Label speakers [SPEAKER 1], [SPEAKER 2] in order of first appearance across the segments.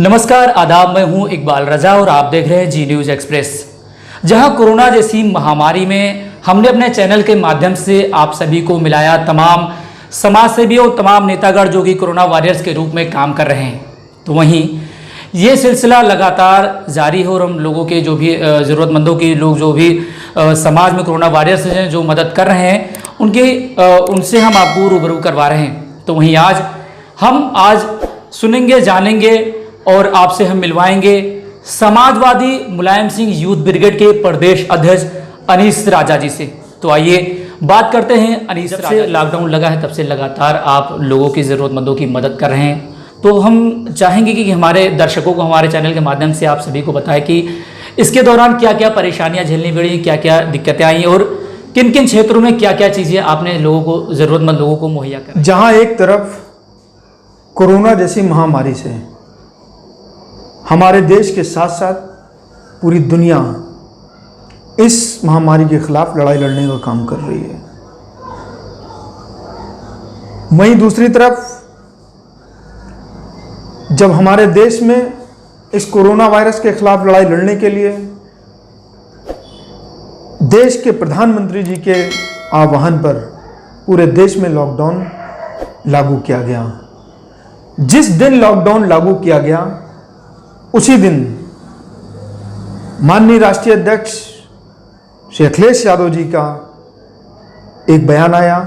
[SPEAKER 1] नमस्कार, आदाब। मैं हूं इकबाल रजा और आप देख रहे हैं जी न्यूज़ एक्सप्रेस। जहां कोरोना जैसी महामारी में हमने अपने चैनल के माध्यम से आप सभी को मिलाया तमाम समाजसेवी और तमाम नेतागण जो कि कोरोना वॉरियर्स के रूप में काम कर रहे हैं, तो वहीं ये सिलसिला लगातार जारी है और हम लोगों के जो भी ज़रूरतमंदों की लोग जो भी समाज में कोरोना वॉरियर्स हैं जो मदद कर रहे हैं उनसे हम आपको रूबरू करवा रहे हैं। तो वहीं आज सुनेंगे, जानेंगे और आपसे हम मिलवाएंगे समाजवादी मुलायम सिंह यूथ ब्रिगेड के प्रदेश अध्यक्ष अनीस राजा जी से। तो आइए बात करते हैं अनीस राजा। से लॉकडाउन लगा है तब से लगातार आप लोगों की ज़रूरतमंदों की मदद कर रहे हैं, तो हम चाहेंगे कि हमारे दर्शकों को हमारे चैनल के माध्यम से आप सभी को बताएं कि इसके दौरान क्या क्या परेशानियां झेलनी पड़ी, क्या क्या दिक्कतें आई और किन किन क्षेत्रों में क्या क्या चीज़ें आपने लोगों को, ज़रूरतमंद लोगों को मुहैया कर।
[SPEAKER 2] जहां एक तरफ कोरोना जैसी महामारी से हमारे देश के साथ साथ पूरी दुनिया इस महामारी के खिलाफ लड़ाई लड़ने का काम कर रही है, वहीं दूसरी तरफ जब हमारे देश में इस कोरोना वायरस के खिलाफ लड़ाई लड़ने के लिए देश के प्रधानमंत्री जी के आह्वान पर पूरे देश में लॉकडाउन लागू किया गया। जिस दिन लॉकडाउन लागू किया गया उसी दिन माननीय राष्ट्रीय अध्यक्ष श्री अखिलेश यादव जी का एक बयान आया,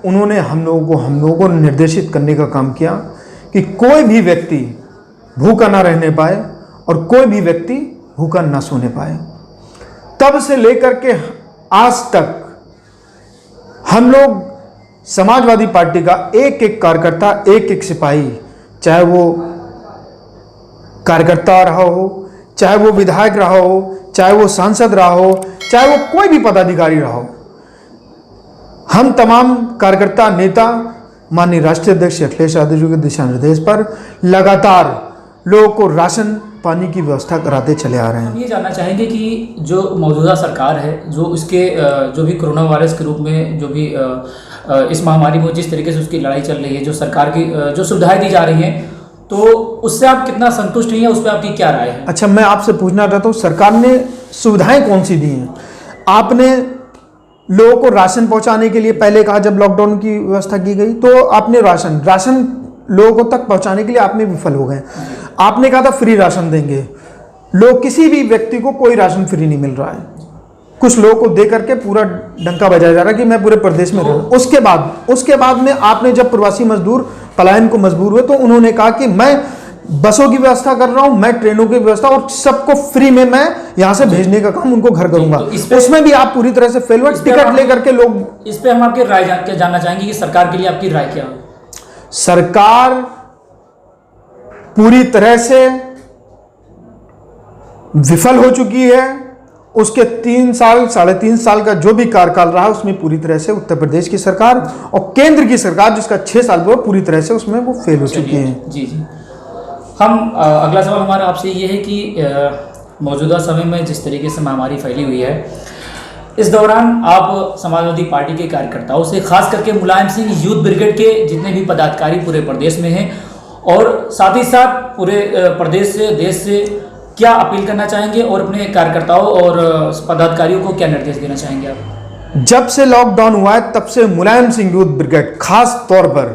[SPEAKER 2] उन्होंने हम लोगों को निर्देशित करने का काम किया कि कोई भी व्यक्ति भूखा ना रहने पाए और कोई भी व्यक्ति भूखा ना सोने पाए। तब से लेकर के आज तक हम लोग समाजवादी पार्टी का एक एक कार्यकर्ता, एक एक सिपाही, चाहे वो कार्यकर्ता रहा हो, चाहे वो विधायक रहा हो, चाहे वो सांसद रहा हो, चाहे वो कोई भी पदाधिकारी रहा हो, हम तमाम कार्यकर्ता नेता माननीय राष्ट्रीय अध्यक्ष अखिलेश यादव जी के दिशा निर्देश पर लगातार लोगों को राशन पानी की व्यवस्था कराते चले आ रहे हैं।
[SPEAKER 1] हम ये जानना चाहेंगे कि जो मौजूदा सरकार है, जो इसके जो भी कोरोना वायरस के रूप में जो भी इस महामारी में जिस तरीके से उसकी लड़ाई चल रही है, जो सरकार की जो सुविधाएं दी जा रही हैं, तो उससे आप कितना संतुष्ट हैं, उस पर आपकी क्या राय है?
[SPEAKER 2] अच्छा, मैं आपसे पूछना चाहता हूँ, सरकार ने सुविधाएं कौन सी दी हैं? आपने लोगों को राशन पहुंचाने के लिए पहले कहा, जब लॉकडाउन की व्यवस्था की गई तो आपने राशन लोगों तक पहुंचाने के लिए आपने विफल हो गए। आपने कहा था फ्री राशन देंगे, लोग किसी भी व्यक्ति को कोई राशन फ्री नहीं मिल रहा है, कुछ लोगों को दे करके पूरा डंका बजाया जा रहा है कि मैं पूरे प्रदेश में रहूं। उसके बाद में आपने जब प्रवासी मजदूर पलायन को मजबूर हुए तो उन्होंने कहा कि मैं बसों की व्यवस्था कर रहा हूं, मैं ट्रेनों की व्यवस्था और सबको फ्री में मैं यहां से भेजने का काम उनको घर करूंगा। तो उसमें भी आप पूरी तरह से फेल हुए। टिकट लेकर के लोग,
[SPEAKER 1] इस पे हम आपकी राय जानना चाहेंगे कि सरकार के लिए आपकी राय क्या है?
[SPEAKER 2] सरकार पूरी तरह से विफल हो चुकी है। उसके 3 साल, 3.5 साल का जो भी कार्यकाल रहा उसमें पूरी तरह से उत्तर प्रदेश की सरकार और केंद्र की सरकार जिसका 6 साल हुआ पूरी तरह से उसमें वो फेल हो चुकी है।
[SPEAKER 1] जी। हम अगला सवाल हमारा आपसे ये है कि मौजूदा समय में जिस तरीके से महामारी फैली हुई है, इस दौरान आप समाजवादी पार्टी के कार्यकर्ताओं से, खास करके मुलायम सिंह यूथ ब्रिगेड के जितने भी पदाधिकारी पूरे प्रदेश में हैं और साथ ही साथ पूरे प्रदेश से, देश से क्या अपील करना चाहेंगे और अपने कार्यकर्ताओं और पदाधिकारियों को क्या निर्देश देना चाहेंगे आप?
[SPEAKER 2] जब से लॉकडाउन हुआ है तब से मुलायम सिंह यूथ ब्रिगेड खास तौर पर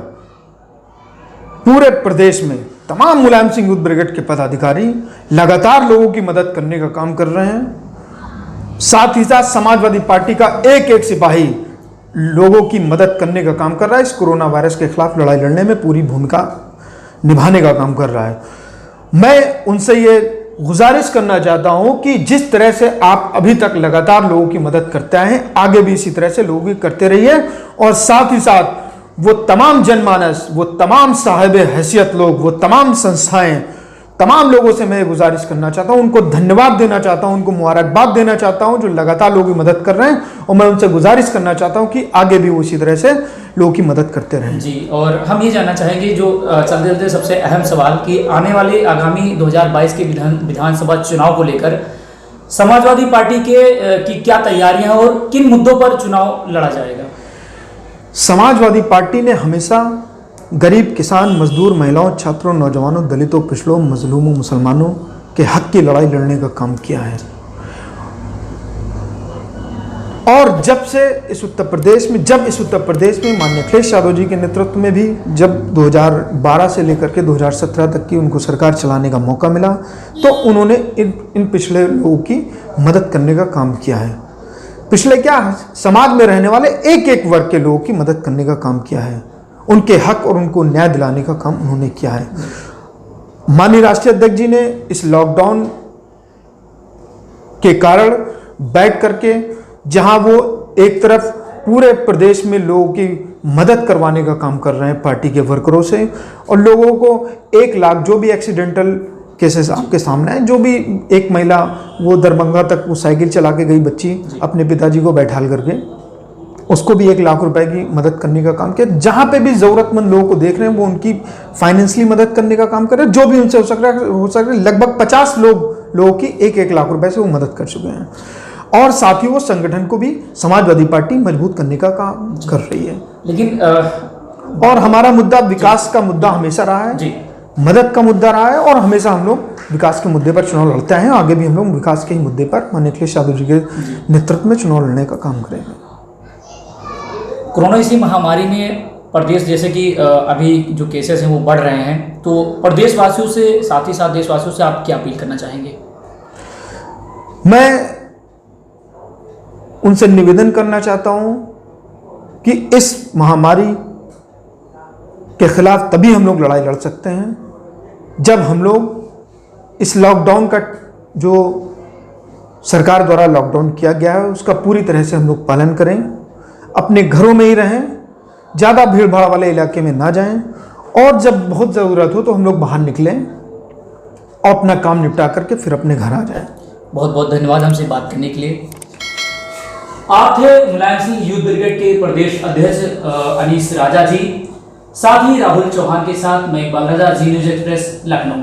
[SPEAKER 2] पूरे प्रदेश में तमाम मुलायम सिंह यूथ ब्रिगेड के पदाधिकारी लगातार लोगों की मदद करने का काम कर रहे हैं। साथ ही साथ समाजवादी पार्टी का एक एक सिपाही लोगों की मदद करने का काम कर रहा है। इस कोरोना वायरस के खिलाफ लड़ाई लड़ने में पूरी भूमिका निभाने का काम कर रहा है। मैं उनसे ये गुजारिश करना चाहता हूं कि जिस तरह से आप अभी तक लगातार लोगों की मदद करते आए हैं, आगे भी इसी तरह से लोगों की करते रहिए। और साथ ही साथ वो तमाम जनमानस, वो तमाम साहिब हैसियत लोग, वो तमाम संस्थाएं, तमाम लोगों से मैं गुजारिश करना चाहता हूं, उनको धन्यवाद देना चाहता हूं, उनको मुबारकबाद देना चाहता हूं जो लगातार लोगों की मदद कर रहे हैं। और मैं उनसे गुजारिश करना चाहता हूं कि आगे भी वो इसी तरह से लोगों की मदद करते रहें।
[SPEAKER 1] जी, और हम ये जानना चाहेंगे जो चलते चलते सबसे अहम सवाल कि आने वाले आगामी 2022 के विधानसभा चुनाव को लेकर समाजवादी पार्टी की क्या तैयारियां और किन मुद्दों पर चुनाव लड़ा जाएगा?
[SPEAKER 2] समाजवादी पार्टी ने हमेशा गरीब, किसान, मजदूर, महिलाओं, छात्रों, नौजवानों, दलितों, पिछड़ों, मजलूमों, मुसलमानों के हक की लड़ाई लड़ने का काम किया है। और जब इस उत्तर प्रदेश में माननीय अखिलेश यादव जी के नेतृत्व में भी जब 2012 से लेकर के 2017 तक की उनको सरकार चलाने का मौका मिला, तो उन्होंने इन पिछड़े लोगों की मदद करने का काम किया है। पिछले क्या, समाज में रहने वाले एक एक वर्ग के लोगों की मदद करने का काम किया है। उनके हक और उनको न्याय दिलाने का काम उन्होंने किया है। माननीय राष्ट्रीय अध्यक्ष जी ने इस लॉकडाउन के कारण बैठ करके, जहां वो एक तरफ पूरे प्रदेश में लोगों की मदद करवाने का काम कर रहे हैं पार्टी के वर्करों से, और लोगों को 1 लाख जो भी एक्सीडेंटल केसेस आपके सामने हैं, जो भी एक महिला वो दरभंगा तक वो साइकिल चला के गई बच्ची अपने पिताजी को बैठाल करके, उसको भी 1 लाख रुपए की मदद करने का काम किया। जहां पे भी जरूरतमंद लोगों को देख रहे हैं वो उनकी फाइनेंशियली मदद करने का काम कर रहे हैं। जो भी उनसे हो सक रहा है लगभग 50 लोगों की 1-1 लाख रुपए से वो मदद कर चुके हैं। और साथ ही वो संगठन को भी, समाजवादी पार्टी मजबूत करने का काम कर रही है।
[SPEAKER 1] लेकिन
[SPEAKER 2] और हमारा मुद्दा विकास का मुद्दा हमेशा रहा है
[SPEAKER 1] जी,
[SPEAKER 2] मदद का मुद्दा रहा है, और हमेशा हम लोग विकास के मुद्दे पर चुनाव लड़ते हैं। आगे भी हम लोग विकास के ही मुद्दे पर माननीय अखिलेश यादव जी के नेतृत्व में चुनाव लड़ने का काम करेंगे।
[SPEAKER 1] कोरोना इसी महामारी में प्रदेश, जैसे कि अभी जो केसेस हैं वो बढ़ रहे हैं, तो प्रदेशवासियों से, साथ ही साथ देशवासियों से आप क्या अपील करना चाहेंगे?
[SPEAKER 2] मैं उनसे निवेदन करना चाहता हूं कि इस महामारी के खिलाफ तभी हम लोग लड़ाई लड़ सकते हैं जब हम लोग इस लॉकडाउन का, जो सरकार द्वारा लॉकडाउन किया गया है, उसका पूरी तरह से हम लोग पालन करें, अपने घरों में ही रहें, ज़्यादा भीड़ भाड़ वाले इलाके में ना जाएं, और जब बहुत ज़रूरत हो तो हम लोग बाहर निकलें और अपना काम निपटा करके फिर अपने घर आ जाएं।
[SPEAKER 1] बहुत बहुत धन्यवाद हमसे बात करने के लिए। आप थे मुलायम सिंह यूथ ब्रिगेड के प्रदेश अध्यक्ष अनीस राजा जी, साथ ही राहुल चौहान के साथ मैं इकबाल राजा, जी न्यूज़ एक्सप्रेस, लखनऊ।